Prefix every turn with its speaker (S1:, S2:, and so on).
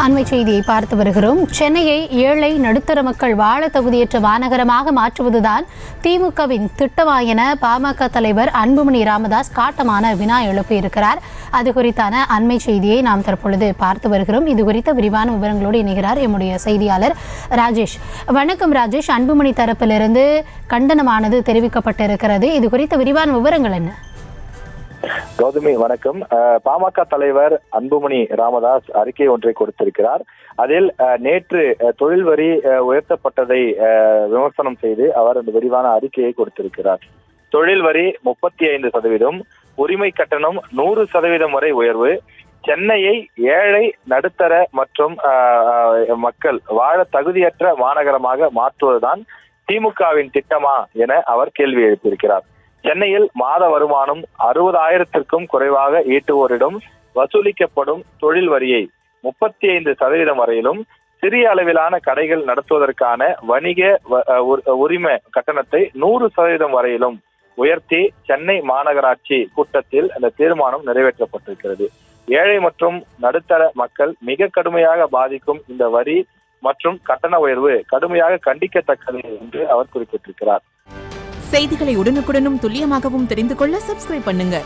S1: அண்மை செய்தியை பார்த்து வருகிறோம். சென்னையை ஏழை நடுத்தர மக்கள் வாழ தகுதியற்ற மாநகரமாக மாற்றுவதுதான் திமுகவின் திட்டமா என பாமக தலைவர் அன்புமணி ராமதாஸ் காட்டமான வினா எழுப்பியிருக்கிறார். அது குறித்தான அண்மை செய்தியை நாம் தற்பொழுது பார்த்து வருகிறோம். இது குறித்த விரிவான விவரங்களோடு இணைகிறார் எம்முடைய செய்தியாளர் ராஜேஷ். வணக்கம் ராஜேஷ். அன்புமணி தரப்பிலிருந்து கண்டனமானது தெரிவிக்கப்பட்டிருக்கிறது. இது குறித்த விரிவான விவரங்கள் என்ன?
S2: கௌதமி வணக்கம். பாமக தலைவர் அன்புமணி ராமதாஸ் அறிக்கை ஒன்றை கொடுத்திருக்கிறார். அதில் நேற்று தொழில் வரி உயர்த்தப்பட்டதை விமர்சனம் செய்து அவர் அந்த விரிவான அறிக்கையை கொடுத்திருக்கிறார். தொழில் வரி 35%, உரிமை கட்டணம் 100% வரை உயர்வு, சென்னையை ஏழை நடுத்தர மற்றும் மக்கள் வாழ தகுதியற்ற மாநகரமாக மாற்றுவதுதான் திமுகவின் திட்டமா என அவர் கேள்வி எழுப்பியிருக்கிறார். சென்னையில் மாத வருமானம் 60,000க்கும் குறைவாக ஈட்டுவோரிடம் வசூலிக்கப்படும் தொழில் வரியை 35% வரையிலும், சிறிய அளவிலான கடைகள் நடத்துவதற்கான வணிக உரிமை கட்டணத்தை 100% வரையிலும் உயர்த்தி சென்னை மாநகராட்சி கூட்டத்தில் அந்த தீர்மானம் நிறைவேற்றப்பட்டிருக்கிறது. ஏழை மற்றும் நடுத்தர மக்கள் மிக கடுமையாக பாதிக்கும் இந்த வரி மற்றும் கட்டண உயர்வு கடுமையாக கண்டிக்கத்தக்கது என்று அவர் குறிப்பிட்டிருக்கிறார்.
S3: செய்திகளை உடனுக்குடனும் துல்லியமாகவும் தெரிந்து கொள்ள சப்ஸ்கிரைப் பண்ணுங்க.